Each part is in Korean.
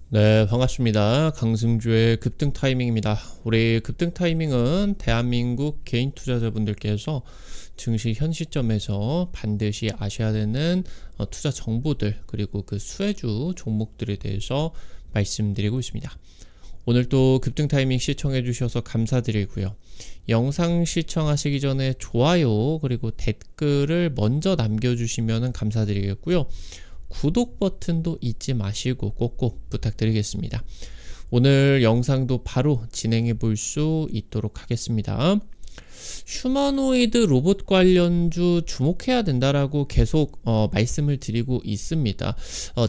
네, 반갑습니다. 강승주의 급등 타이밍입니다. 우리 급등 타이밍은 대한민국 개인 투자자분들께서 증시 현 시점에서 반드시 아셔야 되는 투자 정보들, 그리고 그 수혜주 종목들에 대해서 말씀드리고 있습니다. 오늘 또 급등 타이밍 시청해 주셔서 감사드리고요. 영상 시청하시기 전에 좋아요 그리고 댓글을 먼저 남겨주시면 감사드리겠고요. 구독 버튼도 잊지 마시고 꼭꼭 부탁드리겠습니다. 오늘 영상도 바로 진행해 볼 수 있도록 하겠습니다. 휴머노이드 로봇 관련주 주목해야 된다라고 계속 말씀을 드리고 있습니다.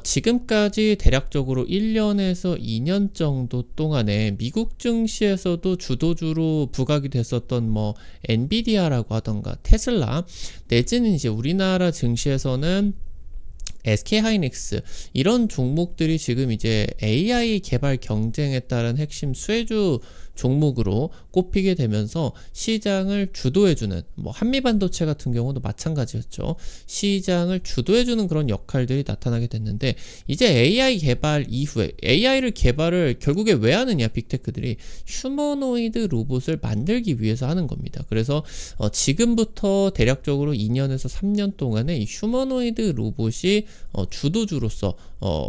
지금까지 대략적으로 1년에서 2년 정도 동안에 미국 증시에서도 주도주로 부각이 됐었던 엔비디아라고 하던가 테슬라, 내지는 이제 우리나라 증시에서는 SK하이닉스, 이런 종목들이 지금 이제 AI 개발 경쟁에 따른 핵심 수혜주 종목으로 꼽히게 되면서 시장을 주도해주는, 한미반도체 같은 경우도 마찬가지였죠. 시장을 주도해주는 그런 역할들이 나타나게 됐는데, 이제 AI 개발 이후에 AI를 개발을 결국에 왜 하느냐, 빅테크들이 휴머노이드 로봇을 만들기 위해서 하는 겁니다. 그래서 지금부터 대략적으로 2년에서 3년 동안에 이 휴머노이드 로봇이 주도주로서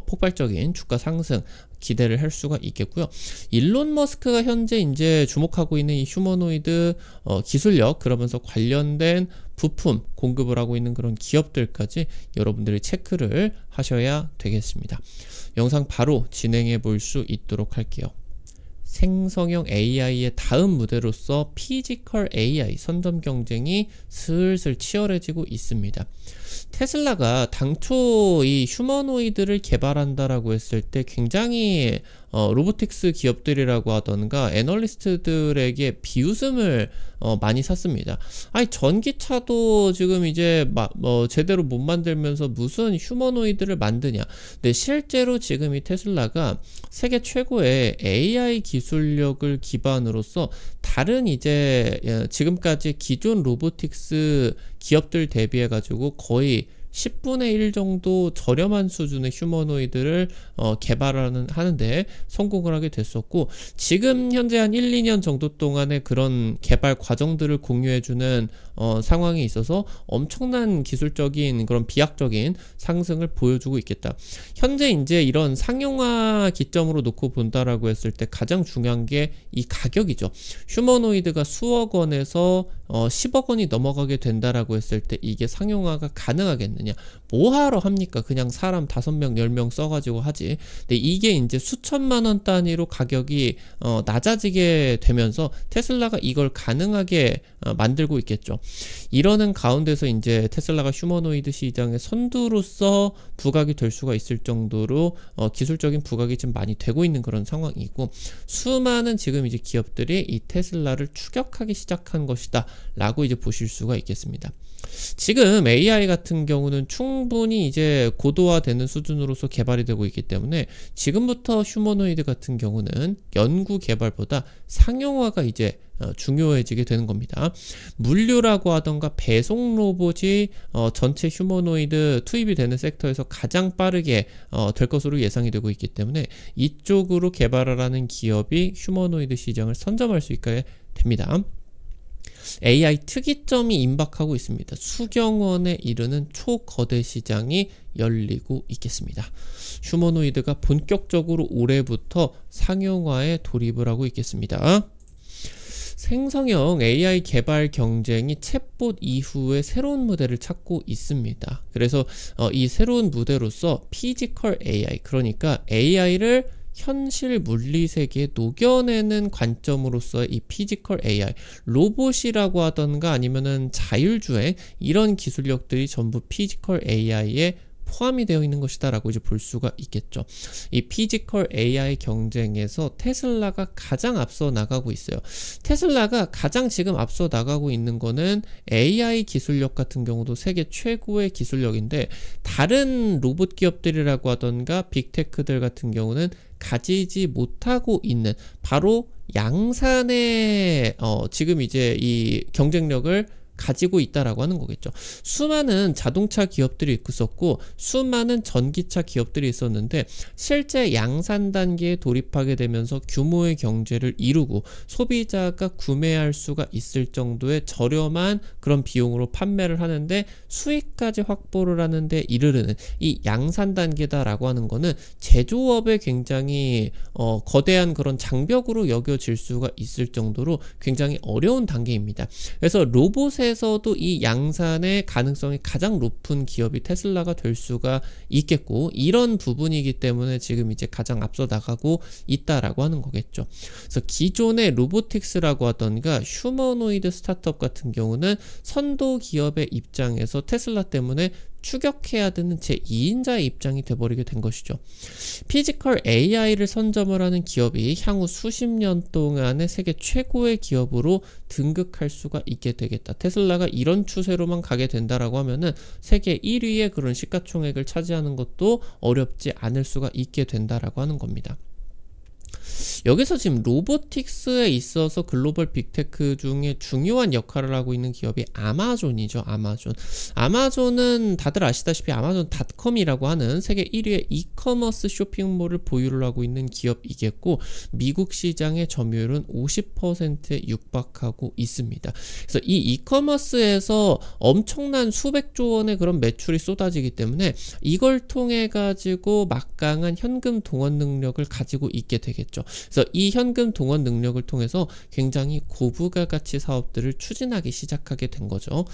폭발적인 주가 상승 기대를 할 수가 있겠고요. 일론 머스크가 현재 이제 주목하고 있는 이 휴머노이드 기술력, 그러면서 관련된 부품 공급을 하고 있는 그런 기업들까지 여러분들이 체크를 하셔야 되겠습니다. 영상 바로 진행해 볼 수 있도록 할게요. 생성형 AI의 다음 무대로서 피지컬 AI 선점 경쟁이 슬슬 치열해지고 있습니다. 테슬라가 당초 이 휴머노이드를 개발한다라고 했을 때 굉장히 로보틱스 기업들이라고 하던가 애널리스트들에게 비웃음을 많이 샀습니다. 아니, 전기차도 지금 이제 제대로 못 만들면서 무슨 휴머노이드를 만드냐. 근데 실제로 지금 이 테슬라가 세계 최고의 AI 기술력을 기반으로서 다른 이제 지금까지 기존 로보틱스 기업들 대비해 가지고 거의 10분의 1 정도 저렴한 수준의 휴머노이드를 하는데 성공을 하게 됐었고, 지금 현재 한 1, 2년 정도 동안의 그런 개발 과정들을 공유해주는 상황에 있어서 엄청난 기술적인 그런 비약적인 상승을 보여주고 있겠다. 현재 이제 이런 상용화 기점으로 놓고 본다라고 했을 때 가장 중요한 게 이 가격이죠. 휴머노이드가 수억 원에서 10억 원이 넘어가게 된다라고 했을 때 이게 상용화가 가능하겠느냐? 뭐하러 합니까? 그냥 사람 5명, 10명 써가지고 하지. 근데 이게 이제 수천만 원 단위로 가격이 낮아지게 되면서 테슬라가 이걸 가능하게 만들고 있겠죠. 이러는 가운데서 이제 테슬라가 휴머노이드 시장의 선두로서 부각이 될 수가 있을 정도로 기술적인 부각이 좀 많이 되고 있는 그런 상황이고, 수많은 지금 이제 기업들이 이 테슬라를 추격하기 시작한 것이다 라고 이제 보실 수가 있겠습니다. 지금 AI 같은 경우는 충분히 이제 고도화되는 수준으로서 개발이 되고 있기 때문에 지금부터 휴머노이드 같은 경우는 연구 개발보다 상용화가 이제 중요해지게 되는 겁니다. 물류라고 하던가 배송 로봇이 전체 휴머노이드 투입이 되는 섹터에서 가장 빠르게 될 것으로 예상이 되고 있기 때문에 이쪽으로 개발을 하는 기업이 휴머노이드 시장을 선점할 수 있게 됩니다. AI 특이점이 임박하고 있습니다. 수경원에 이르는 초거대 시장이 열리고 있겠습니다. 휴머노이드가 본격적으로 올해부터 상용화에 돌입을 하고 있겠습니다. 생성형 AI 개발 경쟁이 챗봇 이후에 새로운 무대를 찾고 있습니다. 그래서 이 새로운 무대로서 피지컬 AI, 그러니까 AI를 현실 물리 세계에 녹여내는 관점으로서의 이 피지컬 AI, 로봇이라고 하던가 아니면은 자율주행, 이런 기술력들이 전부 피지컬 AI에 포함이 되어 있는 것이다 라고 이제 볼 수가 있겠죠. 이 피지컬 AI 경쟁에서 테슬라가 가장 앞서 나가고 있어요. 테슬라가 가장 지금 앞서 나가고 있는 거는 AI 기술력 같은 경우도 세계 최고의 기술력인데, 다른 로봇 기업들이라고 하던가 빅테크들 같은 경우는 가지지 못하고 있는 바로 양산의 지금 이제 이 경쟁력을 가지고 있다라고 하는 거겠죠. 수많은 자동차 기업들이 있었고 수많은 전기차 기업들이 있었는데 실제 양산 단계에 돌입하게 되면서 규모의 경제를 이루고 소비자가 구매할 수가 있을 정도의 저렴한 그런 비용으로 판매를 하는데 수익까지 확보를 하는데 이르르는 이 양산 단계다라고 하는 거는 제조업에 굉장히 거대한 그런 장벽으로 여겨질 수가 있을 정도로 굉장히 어려운 단계입니다. 그래서 로봇에서도 이 양산의 가능성이 가장 높은 기업이 테슬라가 될 수가 있겠고 이런 부분이기 때문에 지금 이제 가장 앞서 나가고 있다라고 하는 거겠죠. 그래서 기존의 로보틱스라고 하던가 휴머노이드 스타트업 같은 경우는 선도 기업의 입장에서 테슬라 때문에 추격해야 되는 제2인자의 입장이 돼버리게 된 것이죠. 피지컬 AI를 선점을 하는 기업이 향후 수십 년 동안의 세계 최고의 기업으로 등극할 수가 있게 되겠다. 테슬라가 이런 추세로만 가게 된다라고 하면은 세계 1위의 그런 시가총액을 차지하는 것도 어렵지 않을 수가 있게 된다라고 하는 겁니다. 여기서 지금 로보틱스에 있어서 글로벌 빅테크 중에 중요한 역할을 하고 있는 기업이 아마존이죠. 아마존은 다들 아시다시피 아마존닷컴이라고 하는 세계 1위의 이커머스 쇼핑몰을 보유를 하고 있는 기업이겠고 미국 시장의 점유율은 50%에 육박하고 있습니다. 그래서 이 이커머스에서 엄청난 수백조 원의 그런 매출이 쏟아지기 때문에 이걸 통해 가지고 막강한 현금 동원 능력을 가지고 있게 되겠죠. 그래서 이 현금 동원 능력을 통해서 굉장히 고부가 가치 사업들을 추진하기 시작하게 된 거죠.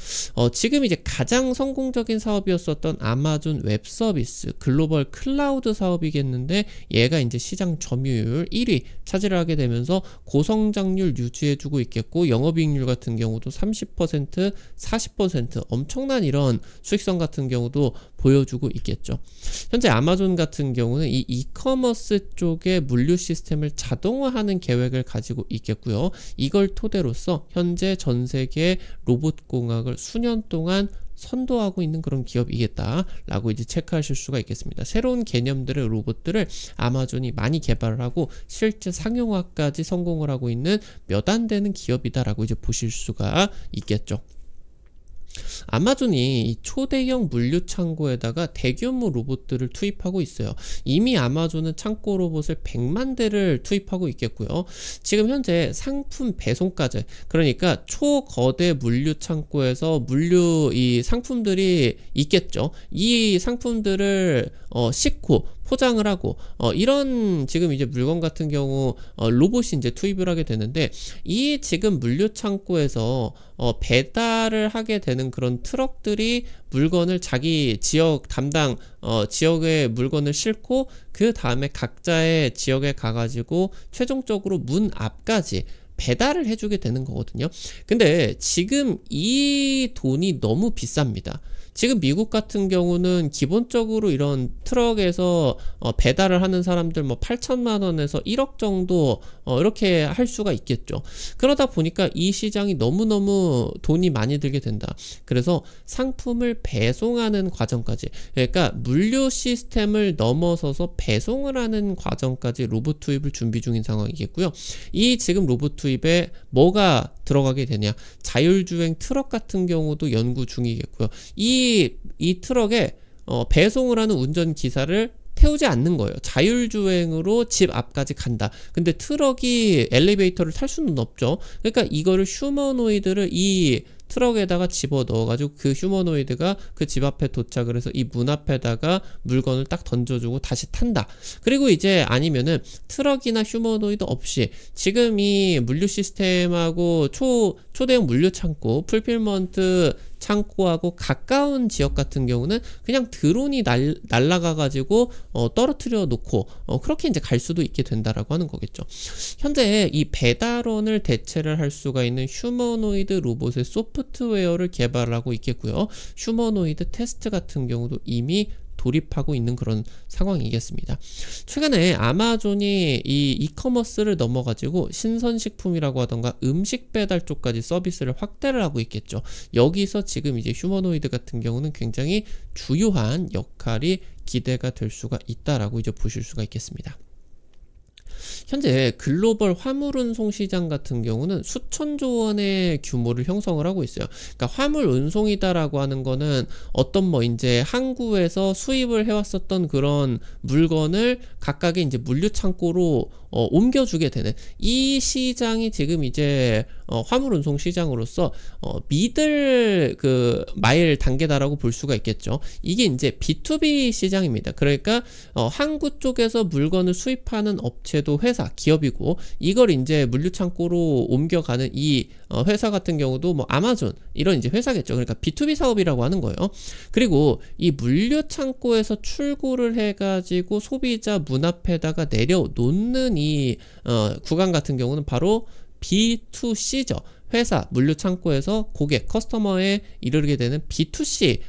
지금 이제 가장 성공적인 사업이었었던 아마존 웹 서비스 글로벌 클라우드 사업이겠는데 얘가 이제 시장 점유율 1위 차지를 하게 되면서 고성장률 유지해주고 있겠고 영업이익률 같은 경우도 30%, 40% 엄청난 이런 수익성 같은 경우도 보여주고 있겠죠. 현재 아마존 같은 경우는 이 이커머스 쪽의 물류 시스템을 자동화하는 계획을 가지고 있겠고요. 이걸 토대로서 현재 전 세계 로봇 공학을 수년 동안 선도하고 있는 그런 기업이겠다라고 이제 체크하실 수가 있겠습니다. 새로운 개념들의 로봇들을 아마존이 많이 개발을 하고 실제 상용화까지 성공을 하고 있는 몇 안 되는 기업이다라고 이제 보실 수가 있겠죠. 아마존이 이 초대형 물류 창고에다가 대규모 로봇들을 투입하고 있어요. 이미 아마존은 창고 로봇을 100만 대를 투입하고 있겠고요. 지금 현재 상품 배송까지 그러니까 초거대 물류 창고에서 물류 이 상품들이 있겠죠. 이 상품들을 싣고 포장을 하고 이런 지금 이제 물건 같은 경우 로봇이 이제 투입을 하게 되는데 이 지금 물류 창고에서 배달을 하게 되는 그런 트럭들이 물건을 자기 지역 담당 지역의 물건을 싣고 그 다음에 각자의 지역에 가가지고 최종적으로 문 앞까지 배달을 해주게 되는 거거든요. 근데 지금 이 돈이 너무 비쌉니다. 지금 미국 같은 경우는 기본적으로 이런 트럭에서 배달을 하는 사람들 뭐 8천만 원에서 1억 정도 이렇게 할 수가 있겠죠. 그러다 보니까 이 시장이 너무너무 돈이 많이 들게 된다. 그래서 상품을 배송하는 과정까지 그러니까 물류 시스템을 넘어서서 배송을 하는 과정까지 로봇 투입을 준비 중인 상황이겠고요. 이 지금 로봇 투입에 뭐가 들어가게 되냐 자율주행 트럭 같은 경우도 연구 중이겠고요. 이 트럭에 배송을 하는 운전기사를 태우지 않는 거예요. 자율주행으로 집 앞까지 간다. 근데 트럭이 엘리베이터를 탈 수는 없죠. 그러니까 이거를 휴머노이드를 이 트럭에다가 집어 넣어가지고 그 휴머노이드가 그 집 앞에 도착을 해서 이 문 앞에다가 물건을 딱 던져주고 다시 탄다. 그리고 이제 아니면은 트럭이나 휴머노이드 없이 지금 이 물류 시스템하고 초대형 물류 창고 풀필먼트 창고하고 가까운 지역 같은 경우는 그냥 드론이 날아가 가지고 떨어뜨려 놓고 그렇게 이제 갈 수도 있게 된다라고 하는 거겠죠. 현재 이 배달원을 대체를 할 수가 있는 휴머노이드 로봇의 소프트웨어를 개발하고 있겠고요. 휴머노이드 테스트 같은 경우도 이미 돌입하고 있는 그런 상황이겠습니다. 최근에 아마존이 이 이커머스를 넘어가지고 신선식품이라고 하던가 음식 배달 쪽까지 서비스를 확대를 하고 있겠죠. 여기서 지금 이제 휴머노이드 같은 경우는 굉장히 주요한 역할이 기대가 될 수가 있다라고 이제 보실 수가 있겠습니다. 현재 글로벌 화물운송 시장 같은 경우는 수천조 원의 규모를 형성을 하고 있어요. 그러니까 화물 운송이다라고 하는 거는 어떤 뭐 이제 항구에서 수입을 해왔었던 그런 물건을 각각의 이제 물류 창고로 옮겨주게 되는 이 시장이 지금 이제 화물 운송 시장으로서 미들 그 마일 단계다라고 볼 수가 있겠죠. 이게 이제 B2B 시장입니다. 그러니까 항구 쪽에서 물건을 수입하는 업체도 회사, 기업이고 이걸 이제 물류 창고로 옮겨가는 이 회사 같은 경우도 뭐 아마존 이런 이제 회사겠죠. 그러니까 B2B 사업이라고 하는 거예요. 그리고 이 물류 창고에서 출고를 해가지고 소비자 문 앞에다가 내려놓는 이 구간 같은 경우는 바로 B2C죠. 회사, 물류 창고에서 고객, 커스터머에 이르게 되는 B2C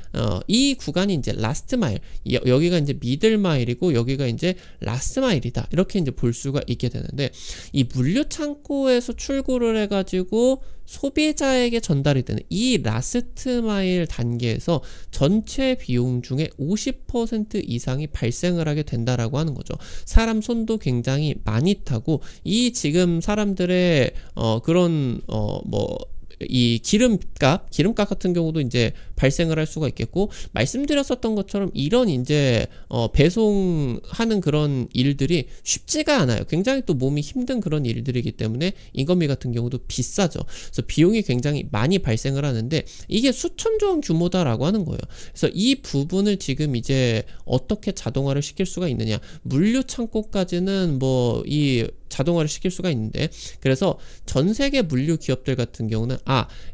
이 구간이 이제 라스트 마일, 여기가 이제 미들 마일이고 여기가 이제 라스트 마일이다. 이렇게 이제 볼 수가 있게 되는데 이 물류 창고에서 출고를 해가지고 소비자에게 전달이 되는 이 라스트 마일 단계에서 전체 비용 중에 50% 이상이 발생을 하게 된다라고 하는 거죠. 사람 손도 굉장히 많이 타고 이 지금 사람들의 그런 이 기름값 같은 경우도 이제 발생을 할 수가 있겠고 말씀드렸었던 것처럼 이런 이제 배송하는 그런 일들이 쉽지가 않아요. 굉장히 또 몸이 힘든 그런 일들이기 때문에 인건비 같은 경우도 비싸죠. 그래서 비용이 굉장히 많이 발생을 하는데 이게 수천조 원 규모다라고 하는 거예요. 그래서 이 부분을 지금 이제 어떻게 자동화를 시킬 수가 있느냐, 물류 창고까지는 뭐 이 자동화를 시킬 수가 있는데 그래서 전 세계 물류 기업들 같은 경우는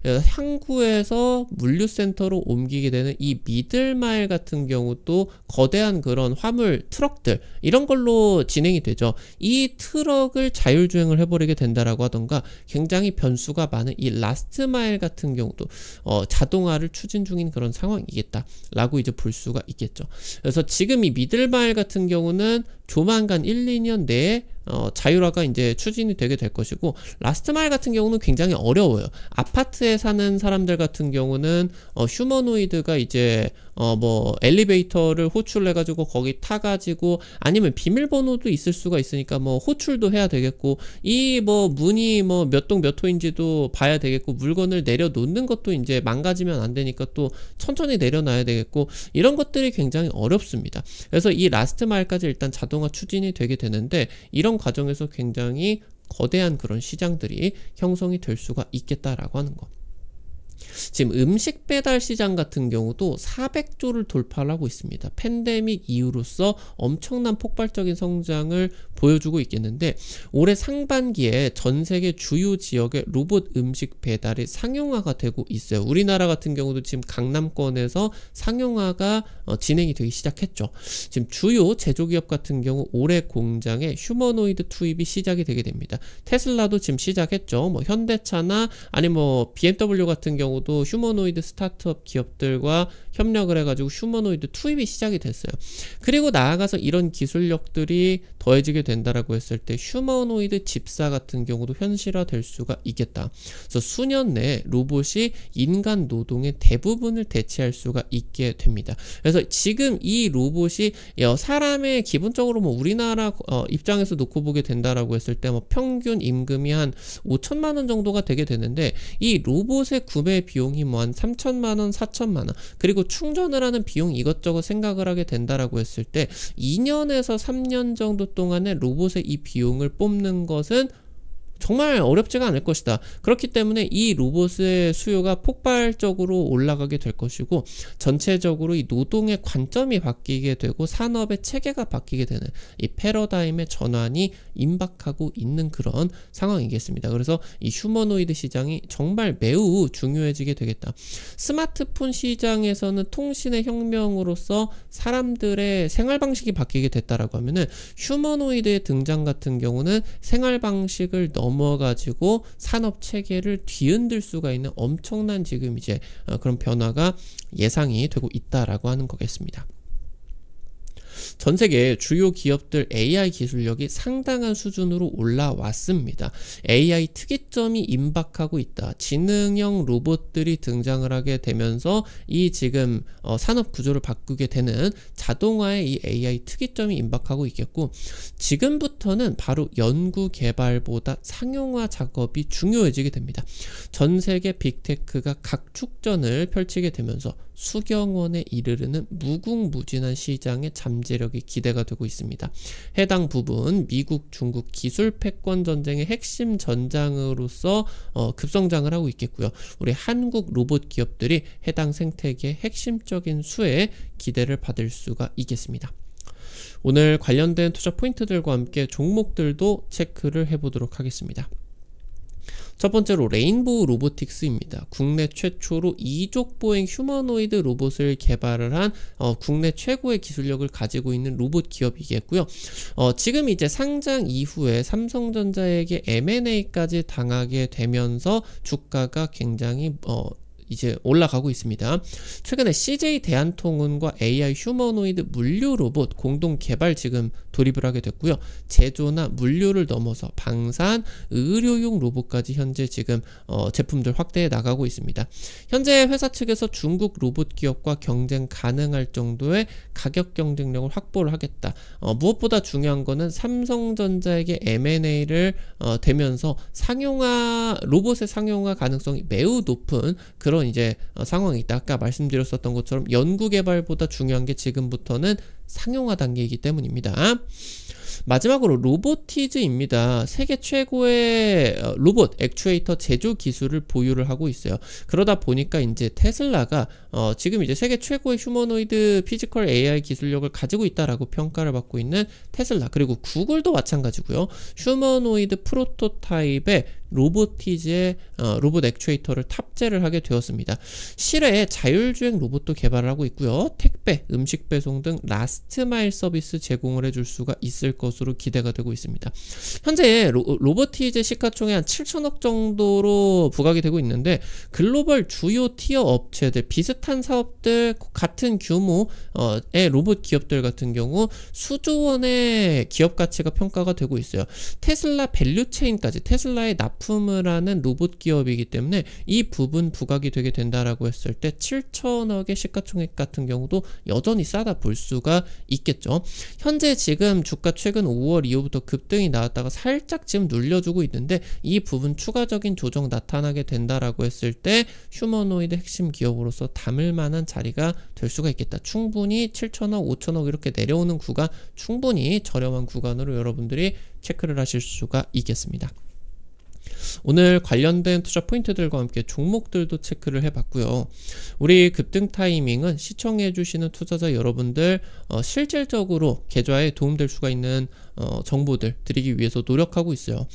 항구에서 물류센터로 옮기게 되는 이 미들마일 같은 경우도 거대한 그런 화물 트럭들 이런 걸로 진행이 되죠. 이 트럭을 자율주행을 해버리게 된다라고 하던가 굉장히 변수가 많은 이 라스트마일 같은 경우도 자동화를 추진 중인 그런 상황이겠다라고 이제 볼 수가 있겠죠. 그래서 지금 이 미들마일 같은 경우는 조만간 1, 2년 내에 자율화가 이제 추진이 되게 될 것이고 라스트 마일 같은 경우는 굉장히 어려워요. 아파트에 사는 사람들 같은 경우는 휴머노이드가 이제 뭐 엘리베이터를 호출해 가지고 거기 타 가지고 아니면 비밀번호도 있을 수가 있으니까 뭐 호출도 해야 되겠고 이 뭐 문이 뭐 몇 동 몇 호인지도 봐야 되겠고 물건을 내려놓는 것도 이제 망가지면 안 되니까 또 천천히 내려놔야 되겠고 이런 것들이 굉장히 어렵습니다. 그래서 이 라스트 마일까지 일단 자동화 추진이 되게 되는데 이런 과정에서 굉장히 거대한 그런 시장들이 형성이 될 수가 있겠다라고 하는 거. 지금 음식 배달 시장 같은 경우도 400조를 돌파를 하고 있습니다. 팬데믹 이후로서 엄청난 폭발적인 성장을 보여주고 있겠는데 올해 상반기에 전 세계 주요 지역의 로봇 음식 배달이 상용화가 되고 있어요. 우리나라 같은 경우도 지금 강남권에서 상용화가 진행이 되기 시작했죠. 지금 주요 제조기업 같은 경우 올해 공장에 휴머노이드 투입이 시작이 되게 됩니다. 테슬라도 지금 시작했죠. 뭐 현대차나 아니 뭐 BMW 같은 경우도 휴머노이드 스타트업 기업들과 협력을 해가지고 휴머노이드 투입이 시작이 됐어요. 그리고 나아가서 이런 기술력들이 더해지게 된다라고 했을 때 휴머노이드 집사 같은 경우도 현실화될 수가 있겠다. 그래서 수년 내에 로봇이 인간 노동의 대부분을 대체할 수가 있게 됩니다. 그래서 지금 이 로봇이 사람의 기본적으로 뭐 우리나라 입장에서 놓고 보게 된다라고 했을 때 뭐 평균 임금이 한 5천만 원 정도가 되게 되는데 이 로봇의 구매 비용이 뭐 한 3천만 원, 4천만 원 그리고 충전을 하는 비용 이것저것 생각을 하게 된다라고 했을 때 2년에서 3년 정도 동안에 로봇의 이 비용을 뽑는 것은 정말 어렵지가 않을 것이다. 그렇기 때문에 이 로봇의 수요가 폭발적으로 올라가게 될 것이고 전체적으로 이 노동의 관점이 바뀌게 되고 산업의 체계가 바뀌게 되는 이 패러다임의 전환이 임박하고 있는 그런 상황이겠습니다. 그래서 이 휴머노이드 시장이 정말 매우 중요해지게 되겠다. 스마트폰 시장에서는 통신의 혁명으로서 사람들의 생활 방식이 바뀌게 됐다라고 하면은 휴머노이드의 등장 같은 경우는 생활 방식을 넘어가지고 산업 체계를 뒤흔들 수가 있는 엄청난 지금 이제 그런 변화가 예상이 되고 있다라고 하는 거겠습니다. 전 세계 주요 기업들 AI 기술력이 상당한 수준으로 올라왔습니다. AI 특이점이 임박하고 있다. 지능형 로봇들이 등장을 하게 되면서 이 지금 산업 구조를 바꾸게 되는 자동화의 이 AI 특이점이 임박하고 있겠고, 지금부터는 바로 연구 개발보다 상용화 작업이 중요해지게 됩니다. 전 세계 빅테크가 각축전을 펼치게 되면서 수경원에 이르르는 무궁무진한 시장의 잠재력이 기대가 되고 있습니다. 해당 부분 미국, 중국 기술 패권 전쟁의 핵심 전장으로서 급성장을 하고 있겠고요. 우리 한국 로봇 기업들이 해당 생태계의 핵심적인 수혜에 기대를 받을 수가 있겠습니다. 오늘 관련된 투자 포인트들과 함께 종목들도 체크를 해보도록 하겠습니다. 첫 번째로 레인보우 로보틱스입니다. 국내 최초로 이족보행 휴머노이드 로봇을 개발을 한 국내 최고의 기술력을 가지고 있는 로봇 기업이겠고요. 지금 이제 상장 이후에 삼성전자에게 M&A까지 당하게 되면서 주가가 굉장히 이제 올라가고 있습니다. 최근에 CJ 대한통운과 AI 휴머노이드 물류 로봇 공동 개발 지금 돌입을 하게 됐고요. 제조나 물류를 넘어서 방산, 의료용 로봇까지 현재 지금 제품들 확대해 나가고 있습니다. 현재 회사 측에서 중국 로봇 기업과 경쟁 가능할 정도의 가격 경쟁력을 확보를 하겠다. 무엇보다 중요한 거는 삼성전자에게 M&A를 되면서 로봇의 상용화 가능성이 매우 높은 그런 이제 상황이 있다. 아까 말씀드렸었던 것처럼 연구 개발보다 중요한 게 지금부터는 상용화 단계이기 때문입니다. 마지막으로 로보티즈입니다. 세계 최고의 로봇 액추에이터 제조 기술을 보유를 하고 있어요. 그러다 보니까 이제 테슬라가 지금 이제 세계 최고의 휴머노이드 피지컬 AI 기술력을 가지고 있다라고 평가를 받고 있는 테슬라, 그리고 구글도 마찬가지고요. 휴머노이드 프로토타입의 로보티즈의 로봇 액추에이터를 탑재를 하게 되었습니다. 실외에 자율주행 로봇도 개발을 하고 있고요. 택배, 음식 배송 등 라스트 마일 서비스 제공을 해줄 수가 있을 것으로 기대가 되고 있습니다. 현재 로보티즈 시가총액 한 7천억 정도로 부각이 되고 있는데, 글로벌 주요 티어 업체들, 비슷한 사업들, 같은 규모의 로봇 기업들 같은 경우 수조 원의 기업 가치가 평가가 되고 있어요. 테슬라 밸류체인까지, 테슬라의 납품을 하는 로봇 기업이기 때문에 이 부분 부각이 되게 된다라고 했을 때 7천억의 시가총액 같은 경우도 여전히 싸다 볼 수가 있겠죠. 현재 지금 주가 최근 5월 이후부터 급등이 나왔다가 살짝 지금 눌려주고 있는데, 이 부분 추가적인 조정 나타나게 된다라고 했을 때 휴머노이드 핵심 기업으로서 담을 만한 자리가 될 수가 있겠다. 충분히 7천억, 5천억 이렇게 내려오는 구간, 충분히 저렴한 구간으로 여러분들이 체크를 하실 수가 있겠습니다. 오늘 관련된 투자 포인트들과 함께 종목들도 체크를 해봤고요. 우리 급등 타이밍은 시청해주시는 투자자 여러분들 실질적으로 계좌에 도움될 수가 있는 정보들 드리기 위해서 노력하고 있어요.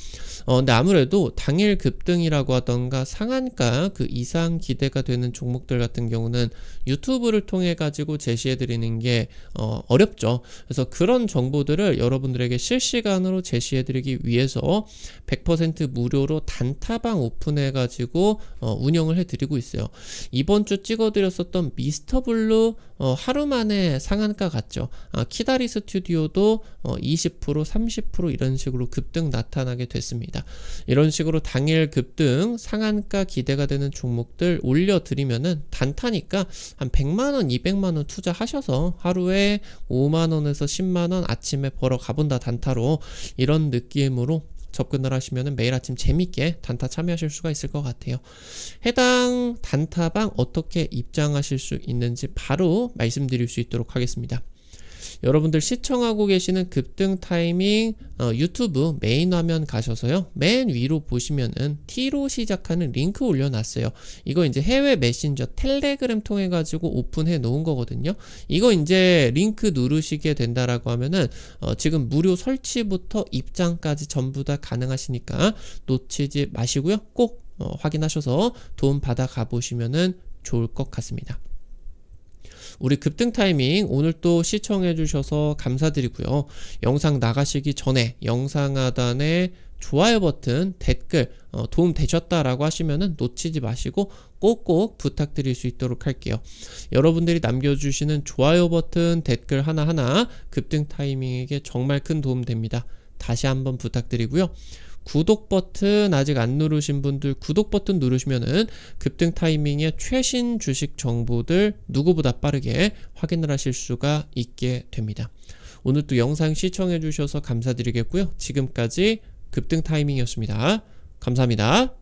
근데 아무래도 당일 급등이라고 하던가 상한가 그 이상 기대가 되는 종목들 같은 경우는 유튜브를 통해 가지고 제시해 드리는 게 어렵죠. 그래서 그런 정보들을 여러분들에게 실시간으로 제시해 드리기 위해서 100% 무료로 단타방 오픈해 가지고 운영을 해 드리고 있어요. 이번 주 찍어 드렸었던 미스터블루 하루 만에 상한가 갔죠. 키다리 스튜디오도 20% 30% 이런 식으로 급등 나타나게 됐습니다. 이런 식으로 당일 급등 상한가 기대가 되는 종목들 올려드리면은 단타니까 한 100만원 200만원 투자하셔서 하루에 5만원에서 10만원 아침에 벌어 가본다 단타로, 이런 느낌으로 접근을 하시면 매일 아침 재밌게 단타 참여하실 수가 있을 것 같아요. 해당 단타방 어떻게 입장하실 수 있는지 바로 말씀드릴 수 있도록 하겠습니다. 여러분들 시청하고 계시는 급등 타이밍 유튜브 메인 화면 가셔서요, 맨 위로 보시면은 T로 시작하는 링크 올려놨어요. 이거 이제 해외 메신저 텔레그램 통해 가지고 오픈해 놓은 거거든요. 이거 이제 링크 누르시게 된다라고 하면은 지금 무료 설치부터 입장까지 전부 다 가능하시니까 놓치지 마시고요. 꼭 확인하셔서 도움 받아 가보시면은 좋을 것 같습니다. 우리 급등 타이밍 오늘 또 시청해 주셔서 감사드리고요. 영상 나가시기 전에 영상 하단에 좋아요 버튼, 댓글 도움 되셨다라고 하시면은 놓치지 마시고 꼭꼭 부탁드릴 수 있도록 할게요. 여러분들이 남겨주시는 좋아요 버튼, 댓글 하나하나 급등 타이밍에게 정말 큰 도움 됩니다. 다시 한번 부탁드리고요. 구독 버튼 아직 안 누르신 분들 구독 버튼 누르시면은 급등 타이밍의 최신 주식 정보들 누구보다 빠르게 확인을 하실 수가 있게 됩니다. 오늘 또 영상 시청해 주셔서 감사드리겠고요. 지금까지 급등 타이밍이었습니다. 감사합니다.